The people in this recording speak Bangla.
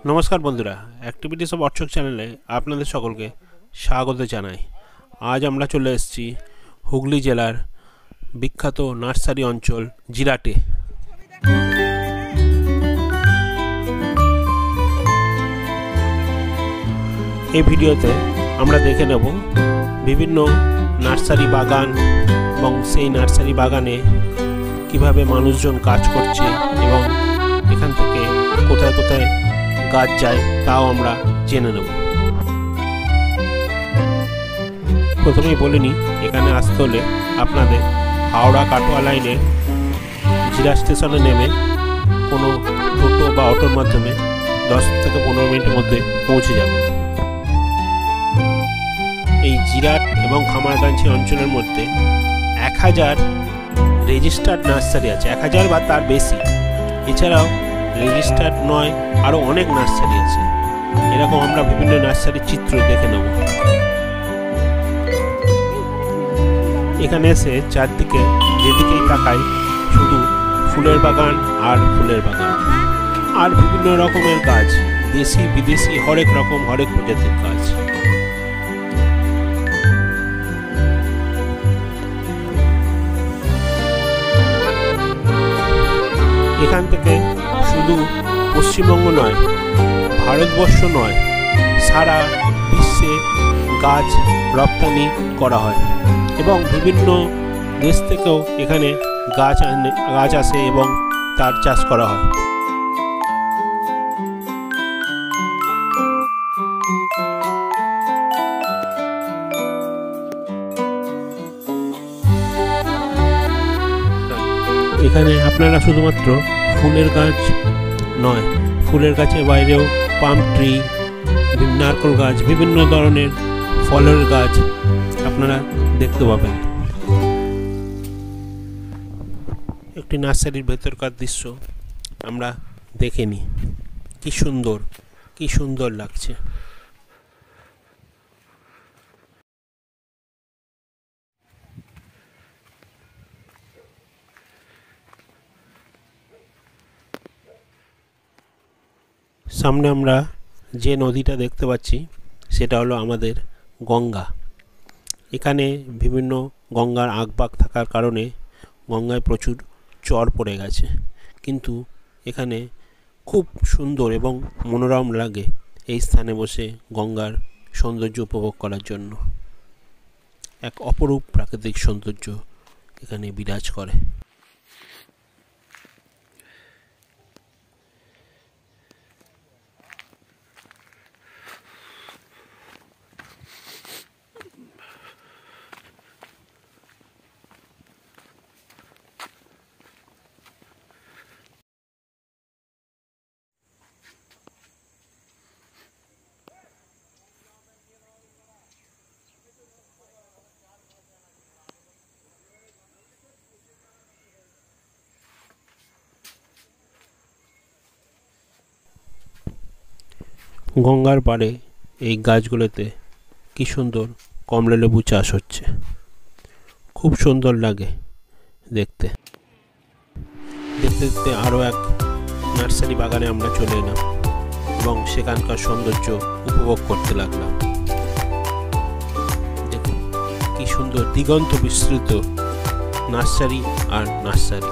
নমস্কার বন্ধুরা, অ্যাক্টিভিটিস অফ অর্চক চ্যানেলে আপনাদের সকলকে স্বাগত জানাই। আজ আমরা চলে এসেছি হুগলি জেলার বিখ্যাত নার্সারি অঞ্চল জিরাটে। এই ভিডিওতে আমরা দেখে নেব বিভিন্ন নার্সারি বাগান এবং সেই নার্সারি বাগানে কিভাবে মানুষজন কাজ করছে এবং এখান থেকে কোথায় কোথায় গাছ যায় তাও আমরা জেনে নেব। প্রথমেই বলে নিই, এখানে আসতে হলে আপনাদের হাওড়া কাটোয়া লাইনের জিরা স্টেশনে নেমে কোনো টোটো বা অটোর মাধ্যমে 10 থেকে 15 মিনিটের মধ্যে পৌঁছে যাবে। এই জিরাট এবং খামারগাঞ্চি অঞ্চলের মধ্যে 1000 রেজিস্টার্ড নার্সারি আছে, 1000 বা তার বেশি। এছাড়াও রেজিস্টার্ড নয় আরও অনেক নার্সারি আছে। এরকম আমরা বিভিন্ন নার্সারির চিত্র দেখে নেব। এখানে এসে চারদিকে যেদিকেই তাকাই শুধু ফুলের বাগান আর ফুলের বাগান, আর বিভিন্ন রকমের গাছ, দেশি বিদেশি হরেক রকম হরেক প্রজাতির গাছ। এখান থেকে শুধু পশ্চিমবঙ্গ নয়, ভারতবর্ষ নয়, সারা বিশ্বে গাছ রপ্তানি করা হয় এবং বিভিন্ন দেশ থেকেও এখানে গাছ আসে এবং তার চাষ করা হয়। এখানে আপনারা শুধুমাত্র ফুলের গাছ নয়, ফুলের গাছের বাইরেও পাম ট্রি, নারকেল গাছ, বিভিন্ন ধরনের ফলের গাছ আপনারা দেখতে পাবেন। একটি নার্সারির ভেতরকার দৃশ্য আমরা দেখে নিই। কি সুন্দর লাগছে। সামনে আমরা যে নদীটা দেখতে পাচ্ছি সেটা হলো আমাদের গঙ্গা। এখানে বিভিন্ন গঙ্গার আগবাগ থাকার কারণে গঙ্গায় প্রচুর চর পড়ে গেছে, কিন্তু এখানে খুব সুন্দর এবং মনোরম লাগে এই স্থানে বসে গঙ্গার সৌন্দর্য উপভোগ করার জন্য। এক অপরূপ প্রাকৃতিক সৌন্দর্য এখানে বিরাজ করে। গঙ্গার পাড়ে এই গাছগুলোতে কি সুন্দর কমলালেবু চাষ হচ্ছে, খুব সুন্দর লাগে দেখতে। দেখতে দেখতে আরও এক নার্সারি বাগানে আমরা চলে এলাম এবং সেখানকার সৌন্দর্য উপভোগ করতে লাগলাম। দেখুন কি সুন্দর দিগন্ত বিস্তৃত নার্সারি আর নার্সারি।